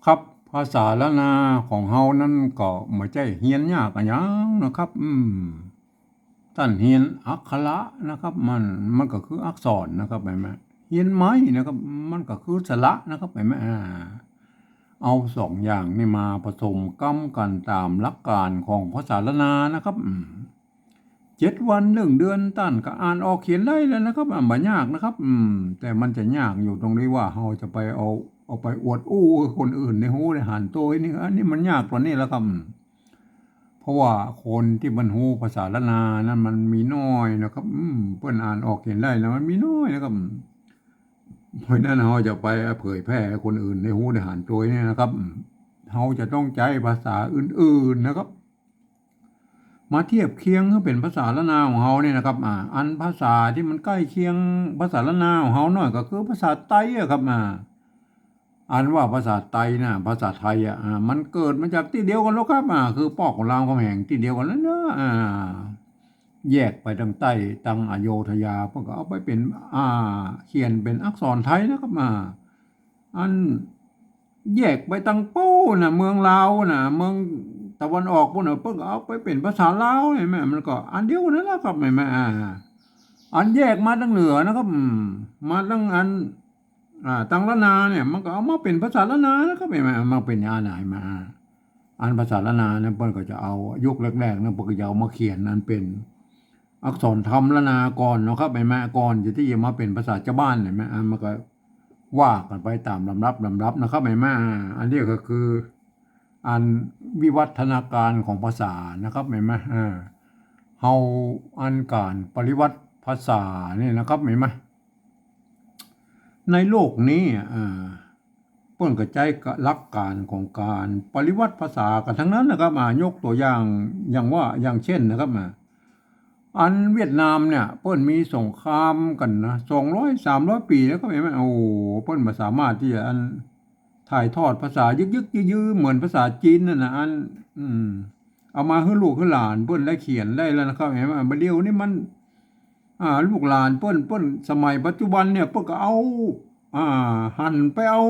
ครับภาษาละนาของเฮานั่นก็ไม่ใช่เฮียนยากอะหยังนะครับท่านเฮียนอักขระนะครับมันก็คืออักษรนะครับเห็นไหมเฮียนไม้นะครับมันก็คือสระนะครับเห็นไหมเอาสองอย่างนี่มาผสมก้ำกันตามหลักการของภาษาละนานะครับ7 วัน1 เดือนท่านก็อ่านออกเขียนได้แล้วนะครับไม่ยากนะครับแต่มันจะยากอยู่ตรงนี้ว่าเราจะไปเอาไปอวดอู้คนอื่นในหูในหันตัวนี่อันนี้มันยากกว่านี้แล้วครับเพราะว่าคนที่บรรหูภาษาละนานั้นมันมีน้อยนะครับเพื่อนอ่านออกเขียนได้แล้วมันมีน้อยนะครับเพราะนั้นเราจะไปเผยแพร่คนอื่นในหูในหันตัวนี่นะครับเราจะต้องใช้ภาษาอื่นๆนะครับ มาเทียบเคียงก็เป็นภาษาละนาของเฮาเนี่ยนะครับอันภาษาที่มันใกล้เคียงภาษาละนาของเฮาหน่อยก็คือภาษาไต้อะครับอันว่าภาษาไต้นะภาษาไทยมันเกิดมาจากที่เดียวกันแล้วครับคือปอกของรามคำแหงที่เดียวกันแล้วเนอะแยกไปทางใต้ทางอโยธยาเพื่อก็เอาไปเป็นเขียนเป็นอักษรไทยนะครับอันแยกไปทางปู้นะเมืองลาวนะเมืองตะวันออกพวกนั้นเพิ่งเอาไปเป็นภาษาลาวเห็นไหมมันก็อันเดียวกันนั่นแหละครับเห็นไหมอันแยกมาทางเหนือนะครับมาทางอันทางละนาเนี่ยมันก็เอามาเป็นภาษาละนานะครับเห็นไหมมันเป็นอันไหนมาอันภาษาละนาเนี่ยเพิ่นก็จะเอายุคแรกๆเนี่ยเพิ่นก็จะเอามาเขียนนั้นเป็นอักษรธรรมละนาก่อนเนาะครับเห็นไหมก่อนที่จะมาเป็นภาษาชาวบ้านเห็นไหมมันก็ว่ากันไปตามลำดับนะครับเห็นไหมอันนี้ก็คือ อันวิวัฒนาการของภาษานะครับเห็นไหมเฮาอันการปริวัติภาษาเนี่ยนะครับเห็นไหมในโลกนี้เปิ้นกระจายหลักการของการปริวัติภาษากันทั้งนั้นนะครับยกตัวอย่างอย่างเช่นนะครับอันเวียดนามเนี่ยเปิ้นมีสงครามกันนะ200-300 ปีแล้วก็เห็นไหมโอ้เปิ้นมาสามารถที่จะถ่ายทอดภาษายึกยื้อเหมือนภาษาจีนนั่นนะเอามาให้ลูกให้หลานเปิ้นได้เขียนได้แล้วนะครับเห็นไหมบัดเดี๋ยวนี้มันลูกหลานเปิ้นสมัยปัจจุบันเนี่ยเปิ้นก็เอาหันไปเอา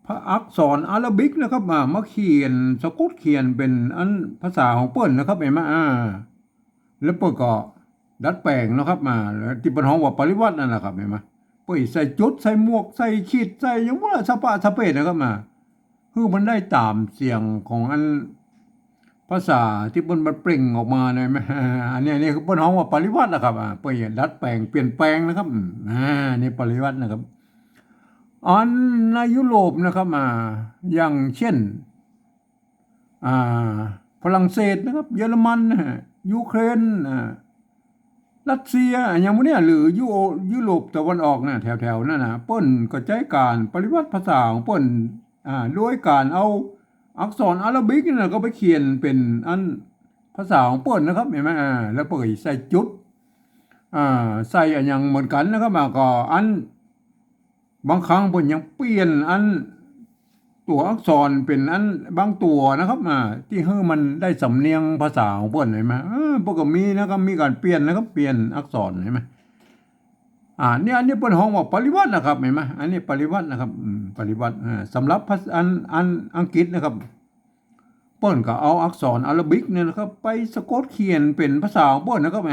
พระอักษรอาราบิกนะครับมาเขียนสะกดเขียนเป็นอันภาษาของเปิ้นนะครับเห็นไหมแล้วเปิ้นก็ดัดแปลงนะครับแล้วที่เปิ้นฮ้องว่าปริวัตินั่นแหละครับเห็นไหมเปิ้นใส่จุดใส่หมวกใส่ขีดใส่หยังว่าสะปะสะเปดนะครับคือมันได้ตามเสียงของอันภาษาที่มันเปล่งออกมาเลยไหมอันนี้คือเปิ้นฮ้องว่าปริวัตินะครับเปิ้นดัดแปลงเปลี่ยนแปลงนะครับนี่ปริวัตินะครับอันในยุโรปนะครับอย่างเช่นอ่าฝรั่งเศสนะครับเยอรมันยูเครนรัสเซียอย่างพวกนี้หรือยุโรปตะวันออกนะแถวๆนั่นนะเปิ้นก็ใช้การปริวัติภาษาของเปิ้นด้วยการเอาอักษรอาราบิกนี่นะก็ไปเขียนเป็นอันภาษาของเปิ้นนะครับเห็นไหมแล้วเปิ้นใส่จุดใส่อันอย่างเหมือนกันนะครับก็อันบางครั้งเปิ้นยังเปลี่ยนอันตัวอักษรเป็นอันบางตัวนะครับที่ให้มันได้สำเนียงภาษาของเปิ้นเห็นไหมเปิ้นก็มีนะครับมีการเปลี่ยนนะครับเปลี่ยนอักษรเห็นไหมเนี่ยอันนี้เปิ้นฮ้องว่าปริวัตินะครับเห็นไหมอันนี้ปริวัตินะครับปริวัติสำหรับภาษาอังกฤษนะครับเปิ้นก็เอาอักษรอาราบิกเนี่ยนะครับไปสะกดเขียนเป็นภาษาของเปิ้นนะครับ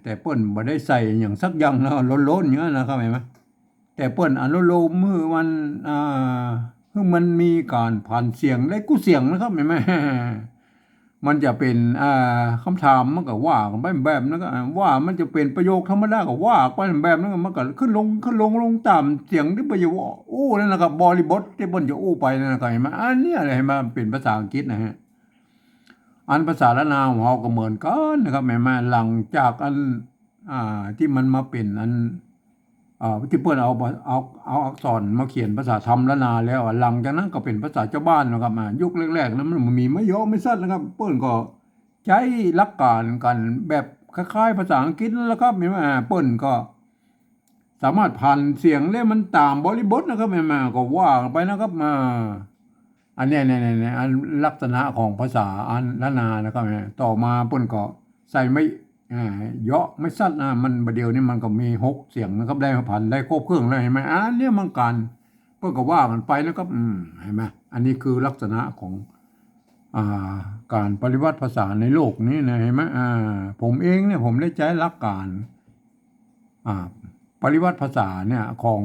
แต่เปิ้นบ่ได้ใส่อย่างสักอย่างนะล้นๆอย่างนั้นนะครับเห็นไหมแต่เปิ้นอนุโลมมือมันคือมันมีการผ่านเสียงได้กู้เสียงนะครับเห็นไหมมันจะเป็นคำถามมันก็ว่ากันไปแบบนั้นก็ว่ามันจะเป็นประโยคธรรมดาก็ว่าไปแบบนั้นมันก็ขึ้นลงตามเสียงที่ประโยคนั่นนะครับบริบทที่บนจะไปนั่นนะครับเห็นไหมอันนี้อะไรมาเป็นภาษาอังกฤษนะฮะอันภาษาละนาวของเราก็เหมือนกันนะครับแม่มาหลังจากอันที่มันมาเป็นอันที่เปิ้นเอาอักษรมาเขียนภาษาธรรมละนาแล้วหลังจากนั้นก็เป็นภาษาชาวบ้านนะครับยุคแรกๆนั้นมันมีไม่เยอะไม่สั้นนะครับเปิ้นก็ใช้หลักการกันแบบคล้ายๆภาษาอังกฤษนั่นแหละครับเห็นไหมเปิ้นก็สามารถผ่านเสียงแล้วมันตามบริบทนะครับเห็นไหมก็ว่าไปนะครับอันนี้เนี่ยอันลักษณะของภาษาอันละนานะครับต่อมาเปิ้นก็ใส่ไม่เยาะไม่สั้นมันประเดี๋ยวนี้มันก็มี6 เสียงนะครับได้ผ่านได้ครบเครื่องแล้วเห็นไหมเนี่ยมันการป ก็ว่ากันไปนะครับเห็นไหมอันนี้คือลักษณะของอ่าการปริวัติภาษาในโลกนี้นะเห็นไหมผมเองเนี่ยผมได้ใช้หลักการปริวัติภาษาเนี่ยของ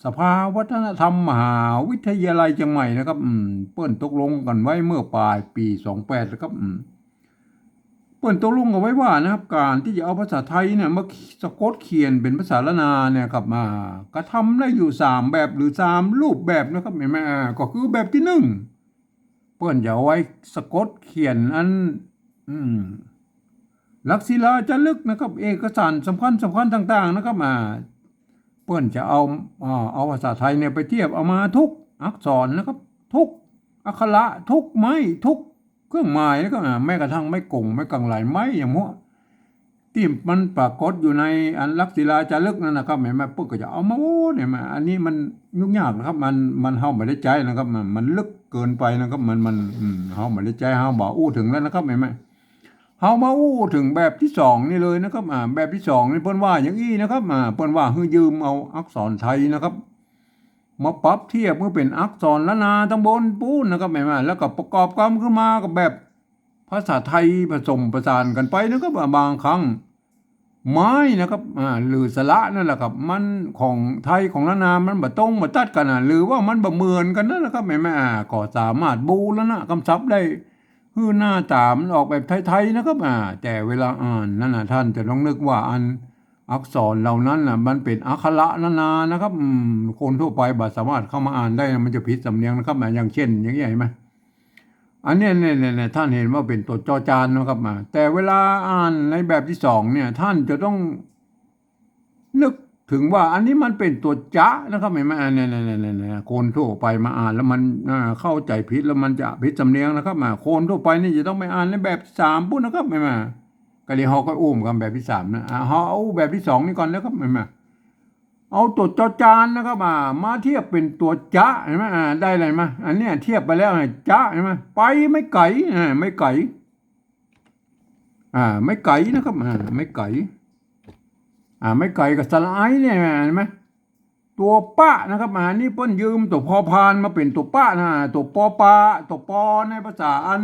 สภาวัฒนธรรมมหาวิทยาลัยเชียงใหม่นะครับเปิ้นตกลงกันไว้เมื่อปลายปี28นะครับเปิ้นตกลงกันไว้ว่านะครับการที่จะเอาภาษาไทยเนี่ยมาสะกดเขียนเป็นภาษาละนาเนี่ยครับก็ทำได้อยู่3แบบหรือ3รูปแบบนะครับเห็นไหมก็คือแบบที่1เปิ้นจะเอาไว้สะกดเขียนอันลักษิลาจารึกนะครับเอกสารสำคัญต่างๆนะครับเปิ้นจะเอาภาษาไทยเนี่ยไปเทียบเอามาทุกอักษรนะครับทุกอักขระทุกไม้ทุกเครื่องหมายแล้วก็แม้กระทั่งไม่กงไม่กังหลายไม้อย่างมั่วที่มันปรากฏอยู่ในอันลักษิลาจารึกนั่นนะครับเห็นไหมเปิ้นก็จะเอามาโอ้เนี่ยมาอันนี้มันยุ่งยากนะครับมันเฮาไม่ได้ใจนะครับมันลึกเกินไปนะครับมันเฮาไม่ได้ใจเฮาบ่อู้ถึงแล้วนะครับเห็นไหมเฮามาอู้ถึงแบบที่2นี่เลยนะครับแบบที่2นี่เปิ้นว่าอย่างอี้นะครับเปิ้นว่าให้ยืมเอาอักษรไทยนะครับมาปรับเทียบเมื่อเป็นอักษรละนาตำบลปูนนะครับแม่แล้วก็ประกอบกันขึ้นมากับแบบภาษาไทยผสมประสานกันไปนะครับบางครั้งไม้นะครับหรือสระนั่นแหละครับมันของไทยของละนามันบ่ตรงบ่ตัดกันหรือว่ามันบ่เหมือนกันนั่นแหละครับแม่ก็สามารถบูรณะกำศัพท์ได้คือหน้าตามันออกแบบไทยๆนะครับแต่เวลาอ่านนั่นท่านจะต้องนึกว่าอักษรเหล่านั้นมันเป็นอักขระนานานะครับคนทั่วไปบ่สามารถเข้ามาอ่านได้มันจะผิดสำเนียงนะครับอย่างเช่นอย่างนี้เห็นไหมอันนี้เนี่ยท่านเห็นว่าเป็นตัวจอจานนะครับแต่เวลาอ่านในแบบที่2เนี่ยท่านจะต้องนึกถึงว่าอันนี้มันเป็นตัวจ๊ะนะครับเห็นไหมเนี่ยคนทั่วไปมาอ่านแล้วมันเข้าใจผิดแล้วมันจะผิดสำเนียงนะครับคนทั่วไปนี่จะต้องไปอ่านในแบบ3ปุ๊บนะครับเห็นไหมก็เลยเขาก็อุ้มกันแบบที่3นะเขาเอาแบบที่2นี่ก่อนแล้วครับเห็นไหมเอาตัวจอจานนะครับมาเทียบเป็นตัวจ๊ะเห็นไหมได้เลยไหมอันนี้เทียบไปแล้วจ๊ะเห็นไหมไปไม่ไก่ไม่ไก่ไม่ไก่นะครับไม่ไก่ไม่ไก่กับสลายเนี่ยเห็นไหมตัวป้านะครับนี่เปิ้นยืมตัวพอพานมาเป็นตัวป้านะตัวปอปลาตัวปอในภาษาอัน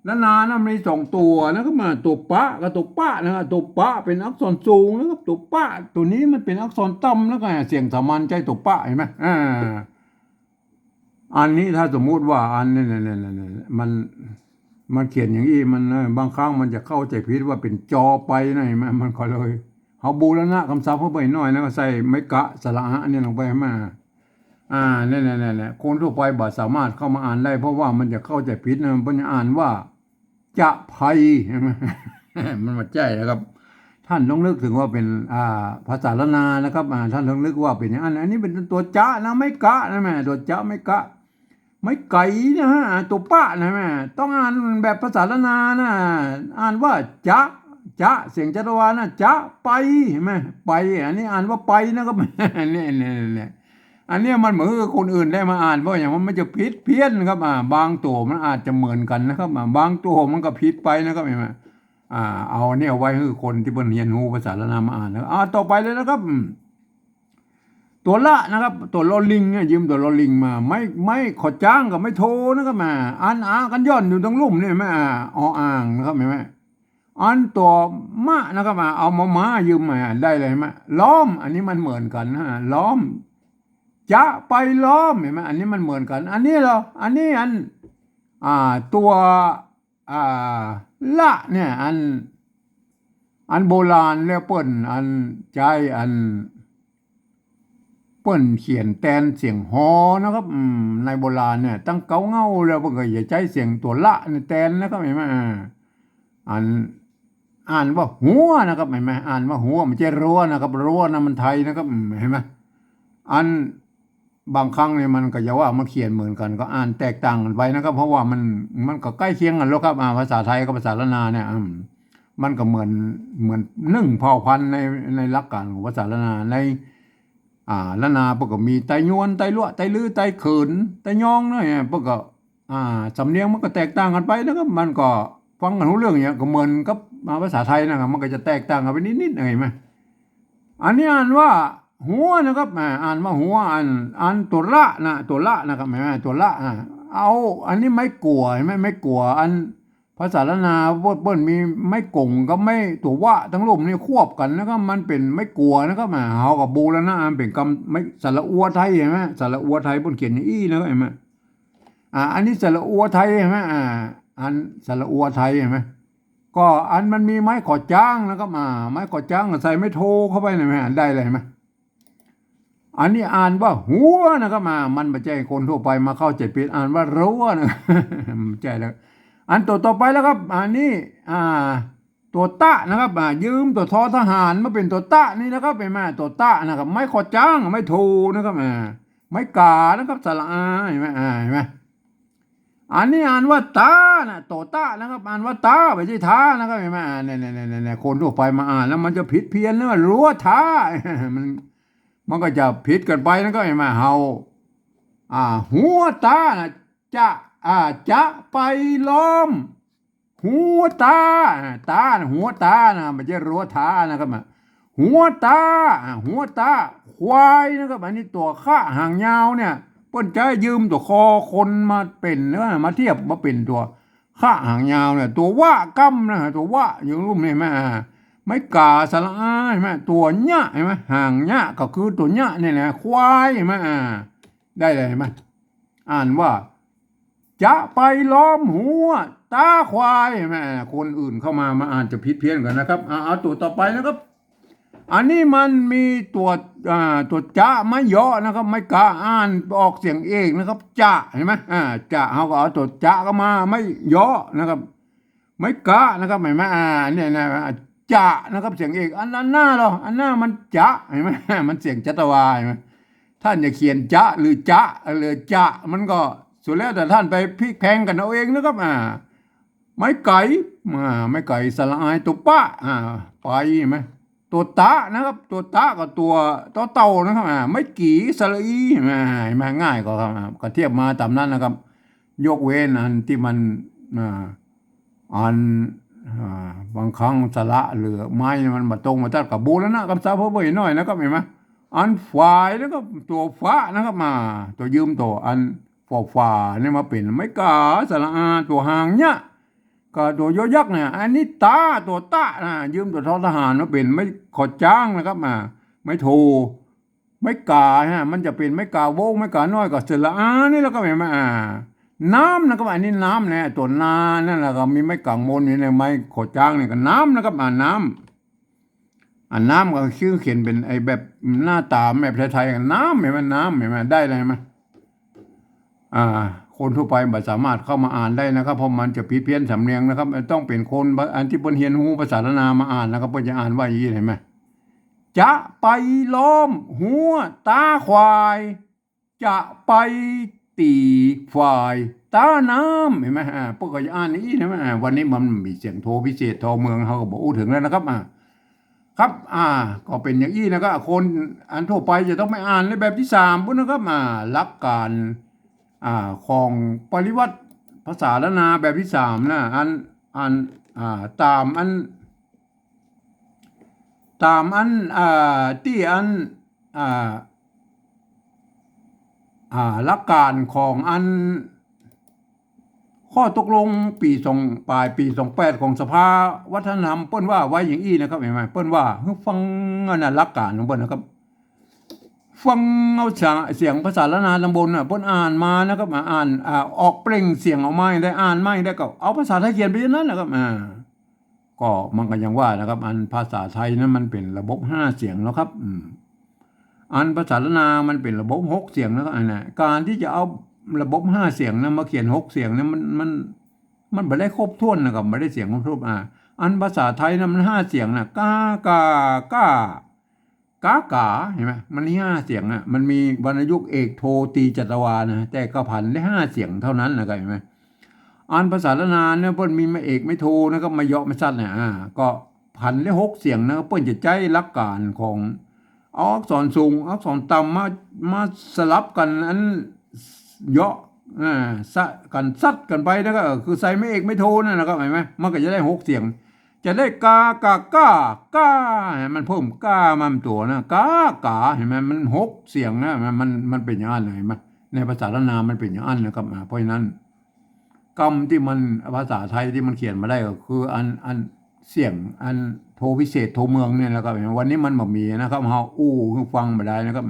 ละนานะมี2ตัวนะครับตัวปะกับตัวป้านะครับตัวปะเป็นอักษรสูงนะครับตัวป้าตัวนี้มันเป็นอักษรต่ำแล้วก็เสียงสามัญใจตัวป้าเห็นไหมอันนี้ถ้าสมมุติว่าอันนี่มันเขียนอย่างนี้มันบางครั้งมันจะเข้าใจผิดว่าเป็นจอไปนะเห็นไหมมันก็เลยเขาบูรณะคำศัพท์เข้าไปหน่อยแล้วก็ใส่ไม่กะสระอันนี้ลงไปมาเนี่ยคนทั่วไปบ่สามารถเข้ามาอ่านได้เพราะว่ามันจะเข้าใจผิดนะมันจะอ่านว่าจะภัยใช่ไหมมันมาใจนะครับท่านต้องนึกถึงว่าเป็นภาษาละนานะครับท่านต้องนึกว่าเป็นอย่างนั้นอันนี้เป็นตัวจะนะไม่กะนะแม่ตัวจะไม่กะไม่ไก่นะฮะตัวป้านะแม่ต้องอ่านแบบภาษาละนานะอ่านว่าจะเสียงจัตวานะจะไปเห็นไหมไปอันนี้อ่านว่าไปนะครับเนี่ยอันนี้มันเหมือนคนอื่นได้มาอ่านเพราะอย่างมันจะผิดเพี้ยนนะครับบางตัวมันอาจจะเหมือนกันนะครับบางตัวมันก็ผิดไปนะครับเห็นไหมเอาเนี่ยไว้ให้คนที่เพิ่นเรียนรู้ภาษาละนามาอ่านแล้วต่อไปเลยนะครับตัวละนะครับตัวลอลิงเนี่ยยืมตัวลอลิงมาไม่ขอจ้างกับไม่โทนะครับอ่านกันย่อนอยู่ตรงลุ่มนี่แม่อ่างนะครับเห็นไหมอันตัวมะนะครับเอามายืมมาได้เลยไหมล้อมอันนี้มันเหมือนกันล้อมจะไปล้อมเห็นไหมอันนี้มันเหมือนกันอันนี้เหรออันนี้ตัวละเนี่ยอันโบราณแล้วเปิ้นอันใจเปิ้นเขียนแตนเสียงฮอนะครับในโบราณเนี่ยตั้งเก้าเงาแล้วเพิ่นก็อย่าใจเสียงตัวละในแตนนะครับเห็นไหมอ่านว่าหัวนะครับเห็นไหมอ่านว่าหัวมันจะรัวนะครับรัวนะมันไทยนะครับเห็นไหมบางครั้งเนี่ยมันก็จะว่ามันเขียนเหมือนกันก็อ่านแตกต่างกันไปนะครับเพราะว่ามันก็ใกล้เคียงกันแล้วครับภาษาไทยกับภาษาละนาเนี่ยมันก็เหมือนนึ่งเผ่าพันธุ์ในหลักการของภาษาละนาในละนาพวกก็มีไตยวนไตลั่วไตลือไตเขินไตยองเนี่ยพวกก็สำเนียงมันก็แตกต่างกันไปนะครับมันก็ฟังกันรู้เรื่องอย่างเงี้ยก็เหมือนกับภาษาไทยนะครับมันก็จะแตกต่างกันไปนิดๆเห็นไหมอันนี้อ่านว่า หัวนะครับอ่านว่าหัวอ่านตัวละนะตัวละนะครับเห็นไหมตัวละเอาอันนี้ไม่กลัวเห็นไหมไม่กลัวอันภาษาละนาเปิ้นมีไม่กงก็ไม่ตัวว่าทั้งรูปนี่ควบกันแล้วก็มันเป็นไม่กลัวนะครับเฮากับบูแล้วนะมันเป็นคำไม่สระอัวไทยเห็นไหมสระอัวไทยเปิ้นเขียนอย่างอี้นะครับเห็นไหมอันนี้สระอัวไทยเห็นไหมอันสระอัวไทยเห็นไหมก็อันมันมีไม้ขอจ้างแล้วก็ไม้ขอจ้างใส่ไม่โทเข้าไปหน่อยไหมได้เลยไหมอันนี้อ่านว่าหัวนะครับมันไม่ใช่คนทั่วไปมาเข้าใจผิดอ่านว่ารั้วนะไม่ใช่แล้วอันต่อไปแล้วครับอันนี้ตัวตะนะครับยืมตัวทอทหารมาเป็นตัวตะนี่นะครับเป็นมาตัวตะนะครับไม่ขอจ้างไม่โทนะครับไม่กานะครับสระอาเห็นไหมเห็นไหมอันนี้อ่านว่าตานะโตตานะครับอ่านว่าตาไม่ใช่ท้านะครับเห็นไหมเนี่ยคนทั่วไปมาอ่านแล้วมันจะผิดเพี้ยนนะรั้วท้ามันก็จะผิดกันไปนะก็เห็นไหมเฮาหัวตานะจะไปล้อมหัวตาหัวตานะไม่ใช่รั้วท้านะครับหัวตาควายนะครับอันนี้ตัวข้าหางยาวเนี่ยเปิ้นจะยืมตัวคอคนมาเป็นหรือมาเทียบมาเป็นตัวข้าหางยาวเนี่ยตัวว่ากำนะตัวว่าอย่างรูปนี่ไหมไม่กาสละอาใช่ไหมตัวเนี้ยเห็นไหมหางเนี้ยก็คือตัวเนี้ยเนี่ยนะควายเห็นไหมได้เลยเห็นไหมอ่านว่าจะไปล้อมหัวตาควายเห็นไหมคนอื่นเข้ามาอ่านจะผิดเพี้ยนกันนะครับเอาตัวต่อไปนะครับอันนี้มันมีตัวจะไม่ย่อนะครับไม่กาอ่านออกเสียงเองนะครับจะเห็นไหมจะเขาก็เอาตัวจะก็มาไม่ย่อนะครับไม่กานะครับเห็นไหมเนี่ยนะจะนะครับเสียงเอกอันนั้นหน้าเราอันหน้ามันจะเห็นไหมมันเสียงจัตวาเห็นไหมท่านจะเขียนจะหรือจะหรือจะมันก็สุดแล้วแต่ท่านไปพลิกแพงกันเอาเองนะครับไม่ไก่ไม่ไก่สลายตัวป้าไปเห็นไหมตัวตะนะครับตัวตะกับตัวเต่านะครับไม่กี่สละอีเห็นไหมง่ายก็เทียบมาตามนั้นนะครับยกเว้นอันที่มันอันบางครั้งสละหรือไม้มันมาตรงมาตัดกับบูแล้วนะกับซาเพิ่มหน่อยนะครับเห็นไหมอันฝ่ายแล้วก็ตัวฟ้านะครับตัวยืมตัวอันฝ่าเนี่ยมาเป็นไม่กาสละอาตัวหางเนี่ยก็ตัวยยักษ์เนี่ยอันนี้ตัวตายืมตัวททหารมาเป็นไม่ขอจ้างนะครับไม่โทไม่กามันจะเป็นไม่กาโวไม่กาน้อยก็สละอานี่แล้วก็เห็นไหมน้ำนะครับอันนี้น้ำเนี่ยตัวนานั่นแหละก็มีไม้กังมนอยู่ในไม้ขอจ้างเนี่ยก็น้ำนะครับน้ำน้ำก็ชื่อเขียนเป็นไอ้แบบหน้าตาแบบไทยๆน้ำเห็นไหมน้ำเห็นไหมได้เลยไหมคนทั่วไปไม่สามารถเข้ามาอ่านได้นะครับเพราะมันจะผิดเพี้ยนสำเนียงนะครับต้องเป็นคนอันที่บนเฮียนหูภาษาละนามาอ่านนะครับเพื่อจะอ่านว่าอย่างนี้เห็นไหมจะไปล้อมหัวตาควายจะไปตีฝ่ายตาน้ำเห็นไหมพวกก็จะอ่านนี้เห็นไหมวันนี้มันมีเสียงโทพิเศษโทเมืองเขาก็บอกถึงแล้วนะครับครับก็เป็นอย่างนี้นะครับคนอันทั่วไปจะต้องไม่อ่านในแบบที่3พวกนะครับหลักการของปริวัติภาษาละนาแบบที่3นะตามอันที่หลักการของข้อตกลงปลายปี28ของสภาวัฒนธรรมเปิ้นว่าไว้อย่างอี้นะครับเห็นไหมเปิ้นว่าฟังหลักการของเปิ้นนะครับฟังเอาเสียงภาษาละนาตำบลเปิ้นอ่านมานะครับอ่านออกเปล่งเสียงออกมาได้อ่านไม่ได้ก็เอาภาษาไทยเขียนไปอย่างนั้นนะครับก็มันก็ยังว่านะครับภาษาไทยนั้นมันเป็นระบบ5เสียงแล้วครับภาษาละนามันเป็นระบบ6เสียงแล้วก็การที่จะเอาระบบ5เสียงนะมาเขียน6เสียงเนี่ยมันไม่ได้ครบถ้วนนะครับไม่ได้เสียงครบภาษาไทยนะมัน5เสียงนะกาเห็นไหมมัน5เสียงมันมีวรรณยุกต์เอกโทตีจัตวานะแต่ก็ผันได้5เสียงเท่านั้นนะครับเห็นไหมภาษาละนาเนี่ยเพิ่นมีไม่เอกไม่โทนะครับไม่เยาะไม่สั้นก็ผันได้6เสียงนะครับเพิ่นจะใช้หลักการของเอาอักษรสูงอักษรต่ำมาสลับกันอันเยาะซัดกันไปแล้วก็คือใส่ไม่เอกไม่โทนั่นนะครับเห็นไหมมันก็จะได้6เสียง จะได้กากาก้ากามันเพิ่มกามันตัวนะกากาเห็นไหมมันหกเสียงนะมันเป็นอย่างนั้นเลยมันในภาษาละนามันเป็นอย่างนั้นนะครับเพราะฉะนั้นกรรมที่มันภาษาไทยที่มันเขียนมาได้ก็คืออันเสียงอันโทพิเศษโทเมืองเนี่ยนะครับวันนี้มันบ่มีนะครับเฮาคือฟังมาได้นะครับ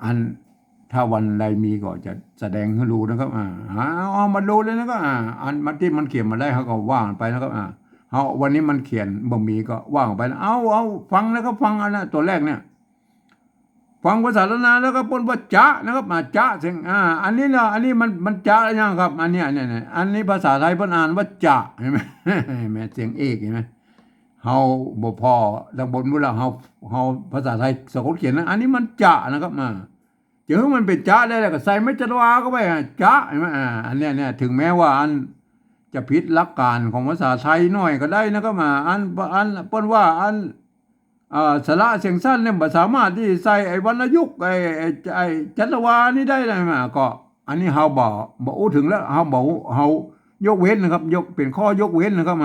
อันถ้าวันใดมีก็จะแสดงให้รู้นะครับเอามาดูเลยนะครับอันมันที่มันเขียนมาได้เขาก็ว่างไปนะครับเอาวันนี้มันเขียนบ่มีก็ว่างไปเอาฟังนะครับฟังอันนั้นตัวแรกเนี่ยฟังภาษาละนาแล้วก็ปนว่าจะนะครับจะเสียงอันนี้นะอันนี้มันจะอะไรยังครับอันนี้เนี่ยอันนี้ภาษาไทยเพิ่นอ่านว่าจะเห็นไหมแม่เสียงเอกเห็นไหมเฮาบ่พอดังบนเวลาเฮาภาษาไทยสะกดเขียนนะอันนี้มันจะนะครับเจอมันเป็นจะได้แล้วก็ใส่ไม่จัตวาเข้าไปจะเห็นไหมอันเนี้ยถึงแม้ว่าอันจะผิดหลักการของภาษาไทยหน่อยก็ได้นะครับอันเปิ้นว่าอันสระเสียงสั้นเนี่ยบ่สามารถที่ใส่ไอ้วรรณยุกต์ไอ้จัตวานี่ได้เลยก็อันนี้เฮาบ่อู้ถึงแล้วเฮายกเว้นนะครับยกเป็นข้อยกเว้นนะครับ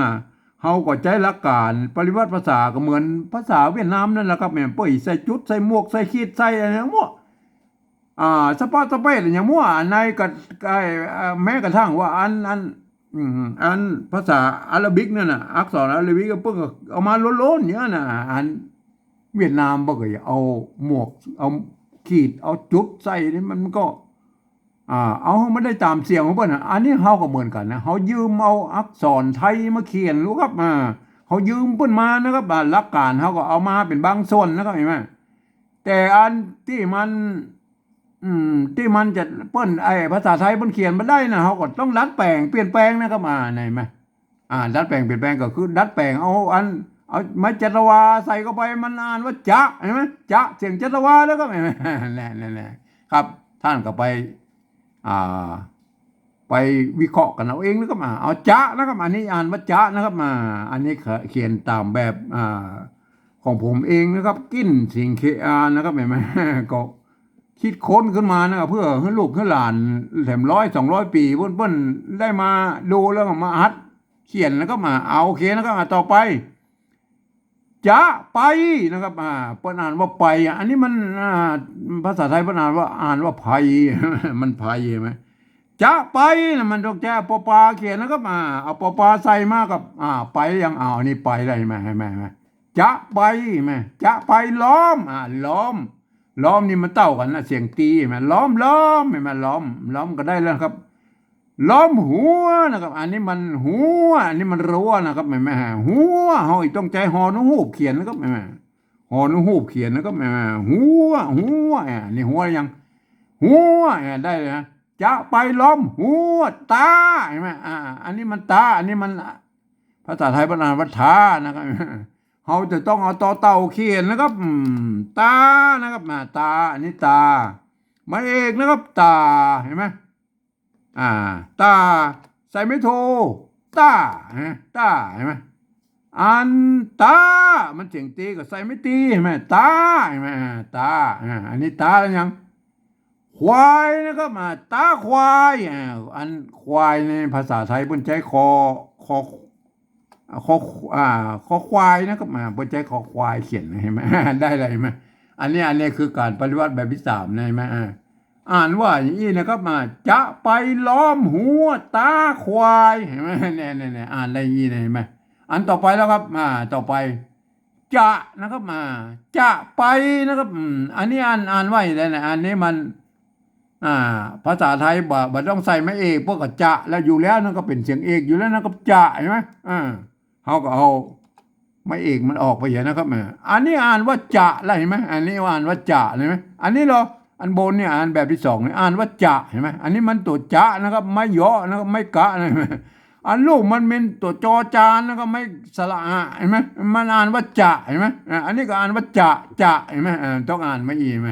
เฮาก็ใจหลักการปริวัติภาษาก็เหมือนภาษาเวียดนามนั่นแหละครับแม่นปุ้ยใส่จุดใส่หมวกใส่ขีดใส่อะไรอย่างมั่วสปาสเปดอย่างมั่วในก็แม้กระทั่งว่าอันภาษาอาหรับิกนั่นน่ะอักษรอาหรับิกก็เพิ่งเอามาโล้นๆเนี้ยน่ะอันเวียดนามบ่เคยเอาหมวกเอาขีดเอาจุดใส่นี่มันก็เอาไม่ได้ตามเสียงของเพิ่นอันนี้เฮาก็เหมือนกันนะเฮายืมเอาอักษรไทยมาเขียนรู้ครับเฮายืมเพิ่นมานะครับหลักการเฮาก็เอามาเป็นบางส่วนนะครับเห็นไหมแต่อันที่มันจะเปิ้นภาษาไทยเปิ้นเขียนมาได้นะเฮาก็ต้องดัดแปลงเปลี่ยนแปลงนะครับไหนไหมดัดแปลงเปลี่ยนแปลงก็คือดัดแปลงเอาไม้จัตวาใส่เข้าไปมันอ่านว่าจะเห็นไหมจะเสียงจัตวาแล้วก็เห็นไหมนั่นครับท่านก็ไปไปวิเคราะห์กันเอาเองนะครับเอาจะนะครับอันนี้อ่านว่าจะนะครับอันนี้เขียนตามแบบของผมเองนะครับกินสิ่งเคนะครับเห็นไหมก็คิดค้นขึ้นมานะครับเพื่อให้ลูกให้หลานแถม100-200 ปีเพิ่นได้มาดูแล้วก็มาหัดเขียนแล้วก็เอาโอเคนะครับต่อไปจะไปนะครับเปิ้นอ่านว่าไปอันนี้มันภาษาไทยเปิ้นอ่านว่าไผมันไผใช่ไหมจะไปนะมันต้องแจ้ปอปาเขียนนะครับเอาปอปาใส่มากับไปยังอันนี้ไปได้ไหมจะไปไหมจะไปล้อมล้อมนี่มันเต้ากันนะเสียงตีไหมล้อมเห็นไหมล้อมก็ได้แล้วครับล้อมหัวนะครับอันนี้มันหัวอันนี้มันรัวนะครับเห็นไหมหัวเฮาต้องใจหอนูหูบเขียนนะครับเห็นไหมหอนูหูบเขียนนะครับเห็นไหมหัวอันนี้หัวยังหัวได้เลยนะจะไปล้อมหัวตาเห็นไหมอันนี้มันตาอันนี้มันภาษาไทยบรรณาวัฏานะครับเขาจะต้องเอาต่อเต่าเขียนนะครับตานะครับตาอันนี้ตามาเอกนะครับตาเห็นไหมตาใส่ไม่โทตาเห็นไหมอันตามันเสียงตีก็ใส่ไม่ตีเห็นไหมตาเห็นไหมตาอันนี้ตาแล้วยังควายนะครับตาควายอันควายในภาษาไทยเพิ่นใช้คอควายนะครับเพิ่นใช้คอควายเขียนเห็นไหมได้เลยเห็นไหมอันนี้คือการปฏิวัติแบบที่3นะเห็นไหมอ่านว่าอย่างนี้นะครับจะไปล้อมหัวตาควายเห็นไหมเนี่ยอ่านได้อย่างนี้เห็นไหมอันต่อไปแล้วครับต่อไปจะนะครับจะไปนะครับอันนี้อ่านว่าอย่างไรนะอันนี้มันภาษาไทยบ่ต้องใส่ไม่เอกพวกกับจะแล้วอยู่แล้วนั่นก็เป็นเสียงเอกอยู่แล้วนั่นก็จะเห็นไหมเขาก็เอาไม่เอกมันออกไปอย่างนะครับอันนี้อ่านว่าจะแล้วเห็นไหมอันนี้อ่านว่าจะเห็นไหมอันนี้เหรออันบนเนี่ยอ่านแบบที่2เนี่ยอ่านว่าจะเห็นไหมอันนี้มันตัวจะนะครับไม่ย่อนะครับไม่กะนะอันลูกมันเป็นตัวจอจานนะครับไม่สระเห็นไหมมันอ่านว่าจะเห็นไหมอันนี้ก็อ่านว่าจะเห็นไหมต้องอ่านไม่อีไหม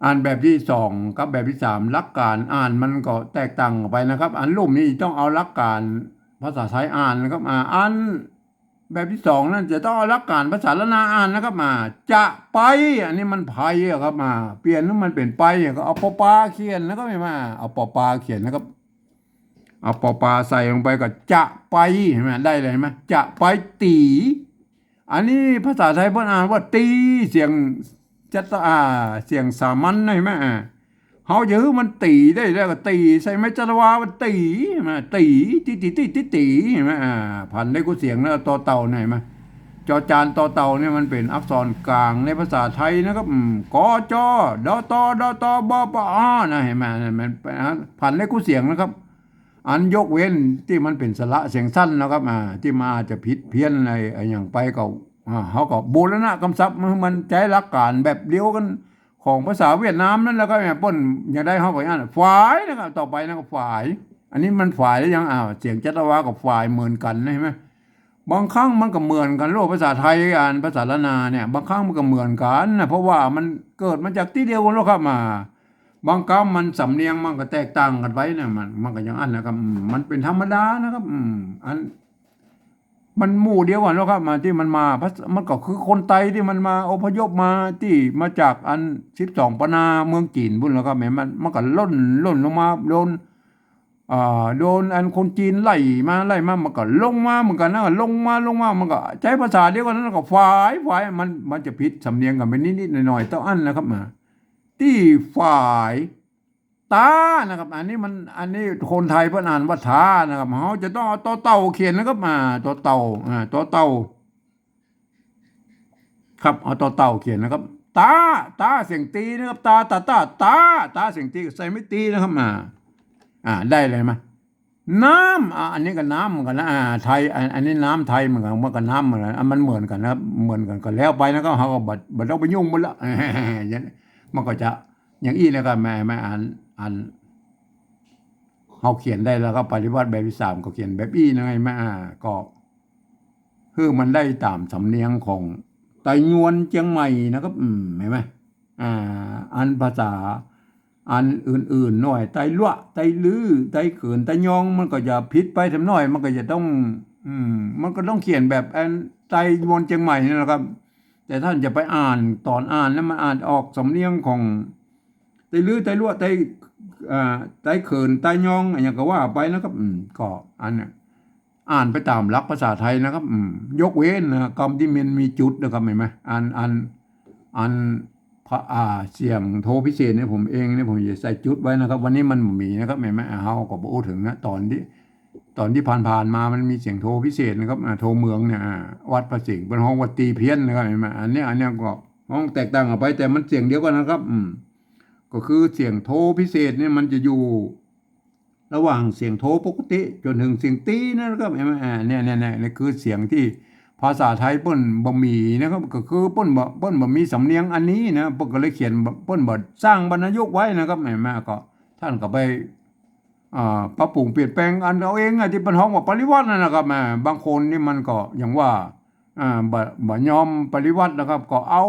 อ่านแบบที่2กับแบบที่3หลักการอ่านมันก็แตกต่างไปนะครับอันรูปนี้ต้องเอาหลักการภาษาไทยอ่านนะครับอ่านแบบที่2นั่นจะต้องเอาหลักการภาษาละนาอ่านนะครับจะไปอันนี้มันไผครับเปลี่ยนให้มันเป็นไปก็เอาปอปาเขียนแล้วก็ไม่เอาปอปาเขียนนะครับ เอาปอปลาใส่ลงไปก็จะไปเห็นไหมได้เลยไหมจะไปตีอันนี้ภาษาไทยเพิ่นอ่านว่าตีเสียงจัตเสียงสามัญใช่ไหมเฮายื้อมันตีได้แล้วก็ตีใส่ไม้จัตวามันตีมาตีตีเห็นไหมพันได้กูเสียงแล้วต่อเต่าไหนมาจอจานต่อเต่าเนี่ยมันเป็นอักษรกลางในภาษาไทยนะครับกอจอดอตอดอตอบอปอนะเห็นไหมมันพันได้กูเสียงนะครับอันยกเว้นที่มันเป็นสระเสียงสั้นนะครับที่มาจะผิดเพี้ยนอะไรอย่างไปก็เขาก็บูรณะคำศัพท์มันใช้หลักการแบบเดียวกันของภาษาเวียดนามนั่นแล้วก็ป้นอย่างได้เขาก็อย่างนั้นฝ่ายนะครับต่อไปนะก็ฝ่ายอันนี้มันฝ่ายแล้วยังเสียงจัตวากับฝ่ายเหมือนกันใช่ไหมบางครั้งมันก็เหมือนกันโลกภาษาไทยอ่านภาษาละนาเนี่ยบางครั้งมันก็เหมือนกันนะเพราะว่ามันเกิดมาจากที่เดียวกันแล้วครับบางคำมันสำเนียงมันก็แตกต่างกันไว้เนี่ยมันก็อย่างนั้นนะครับมันเป็นธรรมดานะครับอันมันหมู่เดียวกันแล้วครับที่มันมามันก็คือคนไทยที่มันมาอพยพมาที่มาจากอัน12ปนาเมืองจีนพุ่นแล้วครับมันก็ล่นลงมาโดนอันคนจีนไล่มามันก็ลงมาเหมือนกันนะลงมามันก็ใช้ภาษาเดียวกันแล้วก็ฝ่ายมันจะผิดสำเนียงกันไปนิดหน่อยต้องอันนะครับที่ฝ่ายตานะครับอันนี้คนไทยเพิ่นอ่านว่าทานะครับเขาจะต้องเอาต่อเต่าเขียนนะครับต่อเต่าต่อเต่าครับเอาต่อเต่าเขียนนะครับตาเสียงตีนะครับตาเสียงตีใส่ไม่ตีนะครับได้เลยไหมน้ำอันนี้ก็น้ำเหมือนกันนะไทยอันนี้น้ำไทยเหมือนกันมันก็น้ำเหมือนกันมันเหมือนกันนะครับเหมือนกันก็แล้วไปนะก็เขาก็บัดต้องไปยุ่งมันละมันก็จะอย่างอี้นะครับแม่อ่านเขาเขียนได้แล้วก็ปฏิวัติแบบที่3ก็เขียนแบบอี้นะไงแม่ก็คือมันได้ตามสำเนียงของไตยวนเจียงใหม่นะครับเห็นไหมอันภาษาอันอื่นๆหน่อยไตลั่วไตลื้อไตเขินไตยองมันก็จะผิดไปทำหน่อยมันก็จะต้องมันก็ต้องเขียนแบบอันไตยวนเจียงใหม่นี่นะครับแต่ท่านจะไปอ่านตอนอ่านแล้วมันอ่านออกสำเนียงของไตลื้อไตลั่วไตเขินไตยองอย่างก็ว่าไปนะครับก็อันเนี้ยอ่านไปตามหลักภาษาไทยนะครับยกเว้นนะคำที่มันมีจุดนะครับเห็นไหมอันเสียงโทพิเศษเนี่ยผมเองเนี่ยผมจะใส่จุดไว้นะครับวันนี้มันมีนะครับเห็นไหมเขาก็บอกถึงนะตอนที่ผ่านมามันมีเสียงโทพิเศษนะครับโทเมืองเนี่ยวัดพระสิงห์เป็นห้องวัดตีเพี้ยนนะครับเห็นไหมอันนี้ก็ห้องแตกต่างออกไปแต่มันเสียงเดียวกันนะครับก็คือเสียงโทพิเศษเนี่ยมันจะอยู่ระหว่างเสียงโทปกติจนถึงเสียงตีนะครับเห็นไหมเนี่ยคือเสียงที่ภาษาไทยเปิ้นบ่มีนะครับก็คือเปิ้นบ่มีสำเนียงอันนี้นะเปิ้นก็เลยเขียนเปิ้นบ่สร้างบรรยุกต์ไว้นะครับแม่ก็ท่านก็ไปปรับปรุงเปลี่ยนแปลงอันเอาเองที่เปิ้นฮ้องว่าปริวัตินะครับบางคนนี่มันก็อย่างว่าบ่ยอมปริวัตินะครับก็เอา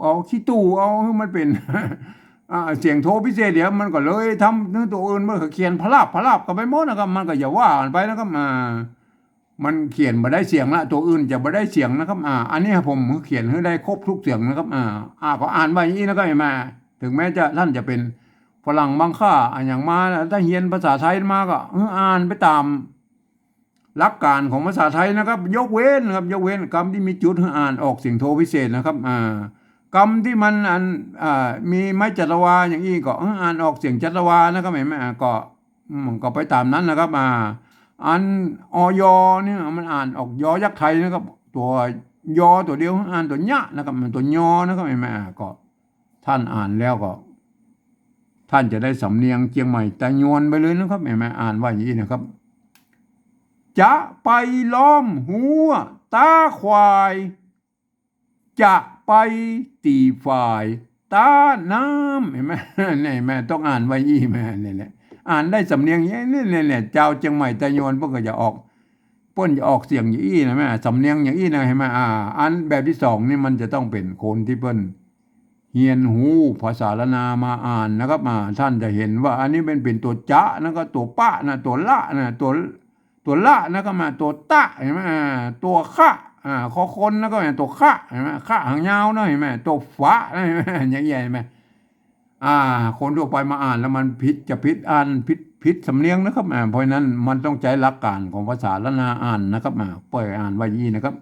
เอาขี้ตู้เอาให้มันเป็นเสียงโทพิเศษเดี๋ยวมันก็เลยทำเนื้อตัวอื่นมันก็เขียนพลาบก็ไปหมดนะครับมันก็อย่าว่ากันไปนะครับมันเขียนมาได้เสียงละตัวอื่นจะมาได้เสียงนะครับอันนี้ผมเขียนให้ได้ครบทุกเสียงนะครับก็อ่านไว้อย่างนี้นะครับมาถึงแม้จะท่านจะเป็นฝรั่งบางค่าอย่างมาถ้าเรียนภาษาไทยมาก็อ่านไปตามหลักการของภาษาไทยนะครับยกเว้นคำที่มีจุดอ่านออกเสียงโทพิเศษนะครับคำที่มันมีไม้จัตวาอย่างนี้ก็อ่านออกเสียงจัตวานะครับเห็นไหมก็ไปตามนั้นนะครับอันอยเนี่ยมันอ่านออกยอยักษ์ไทยนะครับตัวยอตัวเดียวอ่านตัวญะนะครับมันตัวยอนะครับเห็นไหมก็ท่านอ่านแล้วก็ท่านจะได้สำเนียงเชียงใหม่แต่ยวนไปเลยนะครับเห็นไหมอ่านว่าอย่างนี้นะครับจะไปล้อมหัวตาควายจะไปตีฝ่ายตาน้ำเห็นไหมนี่แม่ต้องอ่านไว้ยี่แม่เนี่ยอ่านได้สำเนียงอย่างนี้เนี่ยเจ้าเชียงใหม่แต่โยนพวกก็จะออกจะออกเสียงอย่างอี้นะแม่สำเนียงอย่างอี้นะเห็นไหมอันแบบที่2นี่มันจะต้องเป็นคนที่เปิ้นเฮียนหูภาษาละนามาอ่านนะครับท่านจะเห็นว่าอันนี้เป็นตัวจะนะก็ตัวปะนะตัวละนะตัวละนะก็มาตัวตะเห็นไหมตัวคะคอคนแล้วก็ตัวคะเห็นไหมคะหางยาวนะเห็นไหมตัวฟ้าเห็นไหมใหญ่ๆเห็นไหมคนทั่วไปมาอ่านแล้วมันผิดอ่านผิด ผิดสำเนียงนะครับเพราะฉะนั้นมันต้องใจหลักการของภาษาล้านนาอ่านนะครับปล่อยอ่านไว้ยี่นะครับ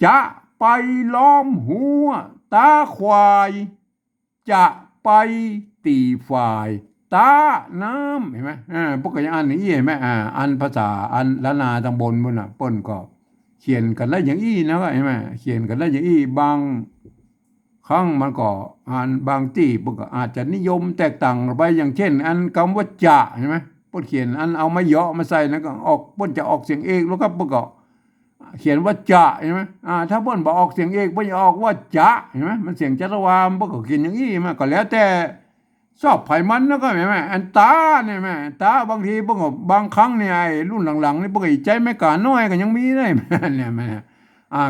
จะไปล้อมหัวตาควายจะไปตีฝ่ายตาน้ำเห็นไหมพวกอย่างอ่านอย่างนี้เห็นไหมอันภาษาอันล้านนาตำบลบนเปิ้นก็เขียนกันได้อย่างอี้นะครับเห็นไหมเขียนกันได้อย่างอี้บางครั้งมันก็อ่านบางที่พวกอาจจะนิยมแตกต่างไปอย่างเช่น อันคำว่าจะเห็นไหมเปิ้นเขียนอันเอาไม่เยาะมาใส่แล้วก็ออกเปิ้นจะออกเสียงเอกแล้วก็พวกก็เขียนว่าจะเห็นไหมถ้าเปิ้นบอกออกเสียงเอกเปิ้นจะออกว่าจะเห็นไหมมันเสียงจัตวามพวกก็เขียนอย่างนี้มาก็แล้วแต่ชอบไผมันแล้วก็เห็นไหมอันตาเนี่ยแม่ตาบางทีพวกบางครั้งเนี่ยไอ้รุ่นหลังๆนี่พวกใจไม่กล้าน้อยก็ยังมีได้เนี่ยแม่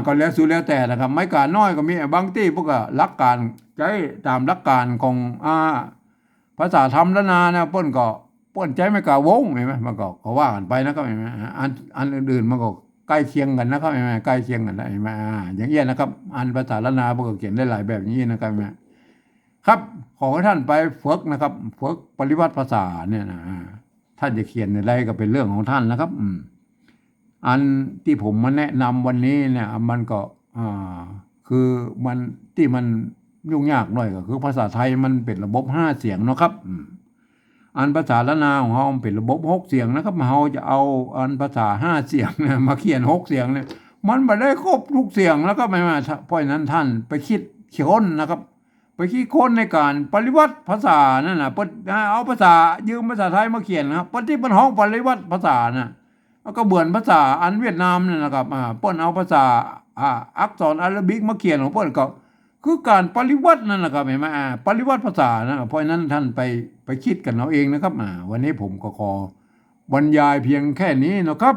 ก็แล้วสุดแล้วแต่นะครับไม่กล้าน้อยก็มีบางที่พวกก็หลักการใจตามหลักการของภาษาธรรมล้านนาเนี่ยเปิ้นก็เปิ้นใจไม่กล้าวงเห็นไหมมันก็ว่ากันไปนะครับเห็นไหมอันอื่นๆมันก็ใกล้เคียงกันนะครับเห็นไหมใกล้เคียงกันเห็นไหมอย่างเงี้ยนะครับอันภาษาล้านนาพวกก็เขียนได้หลายแบบนี้นะครับครับขอให้ท่านไปฝึกนะครับฝึกปริวัติภาษาเนี่ยนะท่านจะเขียนอะไรก็เป็นเรื่องของท่านนะครับอันที่ผมมาแนะนำวันนี้เนี่ยมันก็คือมันที่มันยุ่งยากหน่อยก็คือภาษาไทยมันเป็นระบบ5เสียงเนาะครับอันภาษาล้านนาของเราเป็นระบบ6เสียงนะครับเราจะเอาอันภาษา5เสียงเนี่ยมาเขียน6เสียงเนี่ยมันไม่ได้ครบทุกเสียงแล้วก็ไม่มาเพราะฉะนั้นท่านไปคิดค้นนะครับไปคิดค้นในการปริวัติภาษานั่นนะเอาภาษายืมภาษาไทยมาเขียนนะครับปฏิบัติห้องปริวัติภาษานะแล้วก็เบื่อภาษาอันเวียดนามนี่นะครับเปิ้นเอาภาษาอักษรอาหรับิกมาเขียนของเปิ้นก็คือการปริวัตินั่นแหละครับเห็นไหมปริวัติภาษานะเพราะฉะนั้นท่านไปคิดกันเอาเองนะครับวันนี้ผมก็ขอบรรยายเพียงแค่นี้นะครับ